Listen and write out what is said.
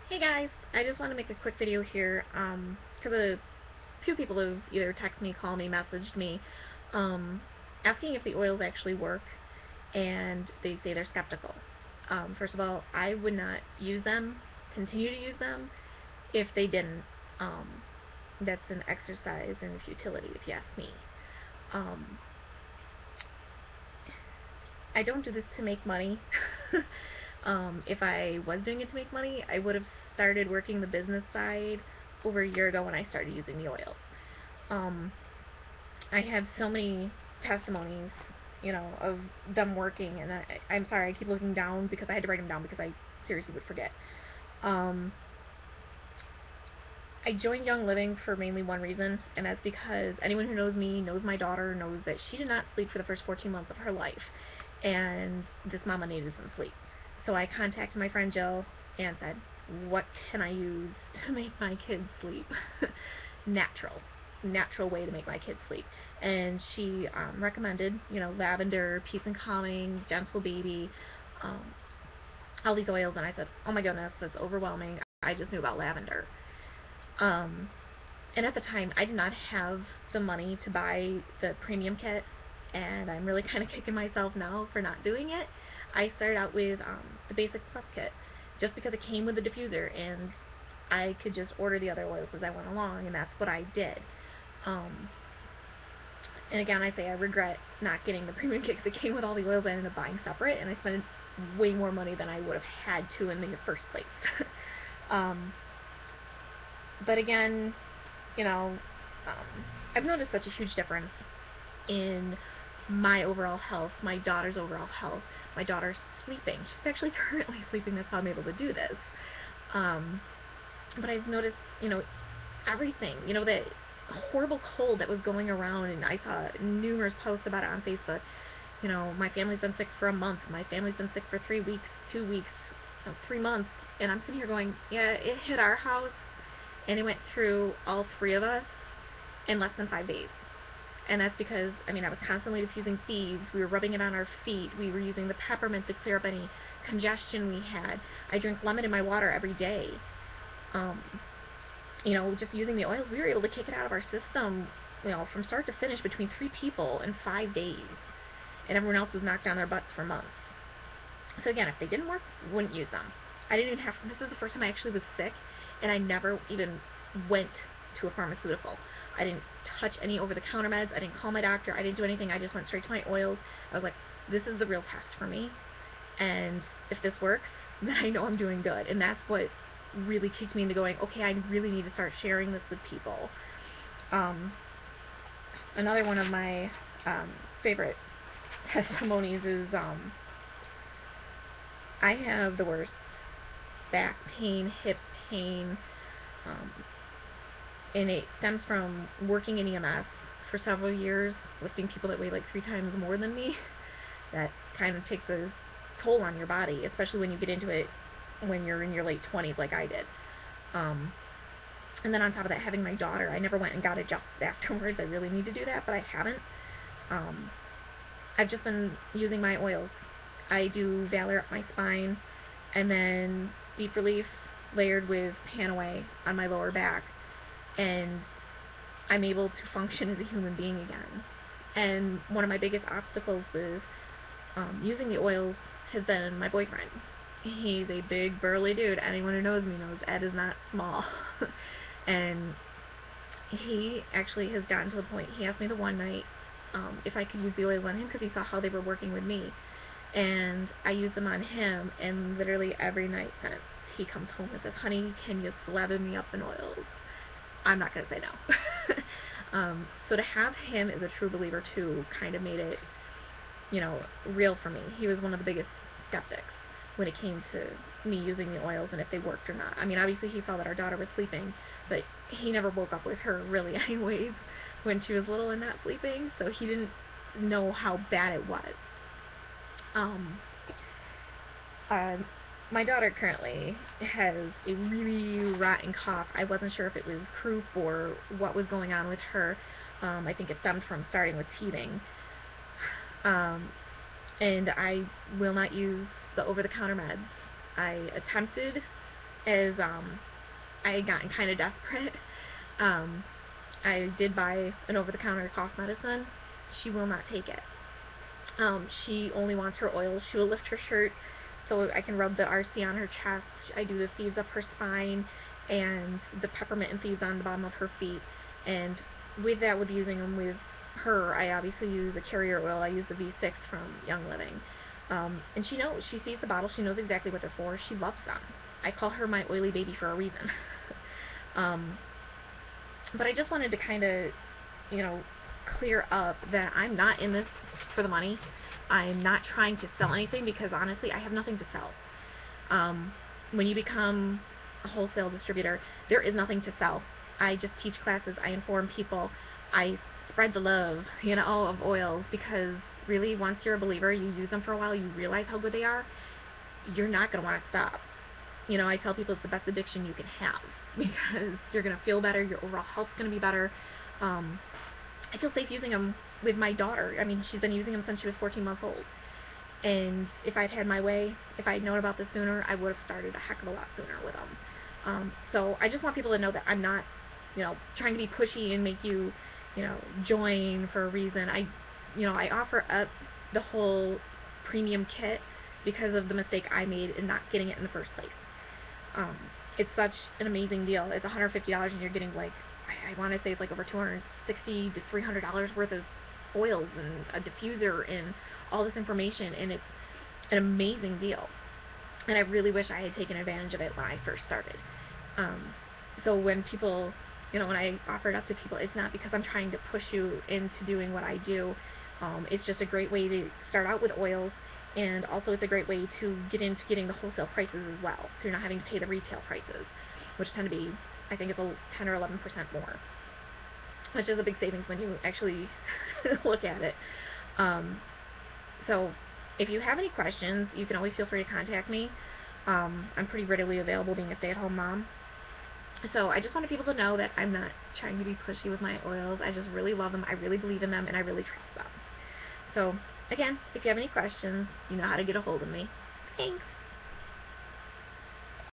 Hey guys, I just want to make a quick video here, because a few people have either texted me, called me, messaged me, um, asking if the oils actually work, and they say they're skeptical. First of all, I would not use them, continue to use them, if they didn't. Um, that's an exercise in futility, if you ask me. Um, I don't do this to make money. If I was doing it to make money, I would have started working the business side over a year ago when I started using the oils. Um, I have so many testimonies, of them working, and I'm sorry, I keep looking down because I had to write them down because I seriously would forget. Um, I joined Young Living for mainly one reason, and that's because anyone who knows me, knows my daughter, knows that she did not sleep for the first 14 months of her life, and this mama needed some sleep. So I contacted my friend Jill and said, what can I use to make my kids sleep? Natural. Natural way to make my kids sleep. And she recommended, lavender, peace and calming, gentle baby, um, all these oils, and I said, oh my goodness, that's overwhelming. I just knew about lavender. Um, and at the time, I did not have the money to buy the premium kit, and I'm really kind of kicking myself now for not doing it. I started out with the basic plus kit, just because it came with the diffuser, and I could just order the other oils as I went along, and that's what I did. Um, and again, I say I regret not getting the premium kit because it came with all the oils I ended up buying separate, and I spent way more money than I would have had to in the first place. um, but again, you know, I've noticed such a huge difference in my overall health, my daughter's overall health. My daughter's sleeping. She's actually currently sleeping. That's how I'm able to do this. Um, but I've noticed, everything. That horrible cold that was going around, and I saw numerous posts about it on Facebook. My family's been sick for a month. My family's been sick for 3 weeks, 2 weeks, 3 months. And I'm sitting here going, yeah, it hit our house, and it went through all three of us in less than 5 days. And that's because, I was constantly diffusing seeds. We were rubbing it on our feet. We were using the peppermint to clear up any congestion we had. I drink lemon in my water every day. Um, just using the oils, we were able to kick it out of our system, from start to finish between 3 people in 5 days. And everyone else was knocked on their butts for months. So again, if they didn't work, wouldn't use them. I didn't even have, this is the first time I actually was sick, and I never even went to a pharmaceutical. I didn't touch any over-the-counter meds. I didn't call my doctor. I didn't do anything. I just went straight to my oils. I was like, this is the real test for me, and if this works, then I know I'm doing good. And that's what really kicked me into going, okay, I really need to start sharing this with people. Another one of my favorite testimonies is I have the worst back pain, hip pain, um, and it stems from working in EMS for several years, lifting people that weigh like 3 times more than me. That kind of takes a toll on your body, especially when you get into it when you're in your late 20s like I did. Um, and then on top of that, having my daughter, I never went and got adjusted afterwards. I really need to do that, but I haven't. Um, I've just been using my oils. I do Valor up my spine, and then Deep Relief layered with Panaway on my lower back, and I'm able to function as a human being again. And one of my biggest obstacles with using the oils has been my boyfriend. He's a big burly dude. Anyone who knows me knows Ed is not small. And he actually has gotten to the point, he asked me the one night if I could use the oils on him because he saw how they were working with me. And I used them on him, and literally every night since, he comes home and says, honey, can you slather me up in oils? I'm not going to say no. So to have him as a true believer too kind of made it, real for me. He was one of the biggest skeptics when it came to me using the oils and if they worked or not. Obviously he saw that our daughter was sleeping, but he never woke up with her really anyways when she was little and not sleeping, so he didn't know how bad it was. Um, uh, my daughter currently has a really rotten cough. I wasn't sure if it was croup or what was going on with her. I think it stemmed from starting with teething. And I will not use the over-the-counter meds. I attempted as I had gotten kind of desperate. Um, I did buy an over-the-counter cough medicine. She will not take it. She only wants her oils. She will lift her shirt so I can rub the RC on her chest. I do the thieves up her spine and the peppermint and thieves on the bottom of her feet. And with that, with using them with her, I obviously use a carrier oil. I use the V6 from Young Living. And she knows. She sees the bottle. She knows exactly what they're for. She loves them. I call her my oily baby for a reason. But I just wanted to kind of, you know, clear up that I'm not in this for the money. I'm not trying to sell anything because honestly, I have nothing to sell. When you become a wholesale distributor, there is nothing to sell. I just teach classes. I inform people. I spread the love, you know, of oils, because really, once you're a believer, you use them for a while, you realize how good they are, you're not going to want to stop. You know, I tell people it's the best addiction you can have because you're going to feel better, your overall health's going to be better. I feel safe using them with my daughter. I mean, she's been using them since she was 14 months old. And if I'd had my way, if I'd known about this sooner, I would have started a heck of a lot sooner with them. So I just want people to know that I'm not, you know, trying to be pushy and make you, you know, join for a reason. I offer up the whole premium kit because of the mistake I made in not getting it in the first place. It's such an amazing deal. It's $150 and you're getting, like, I want to say it's like over $260 to $300 worth of oils and a diffuser and all this information, and it's an amazing deal. And I really wish I had taken advantage of it when I first started. So when people, you know, when I offer it up to people, it's not because I'm trying to push you into doing what I do. It's just a great way to start out with oils, and also it's a great way to get into getting the wholesale prices as well, so you're not having to pay the retail prices, which tend to be, I think it's 10 or 11% more, which is a big savings when you actually look at it. So if you have any questions, you can always feel free to contact me. I'm pretty readily available being a stay-at-home mom. So I just wanted people to know that I'm not trying to be pushy with my oils. I just really love them, I really believe in them, and I really trust them. So again, if you have any questions, you know how to get a hold of me. Thanks.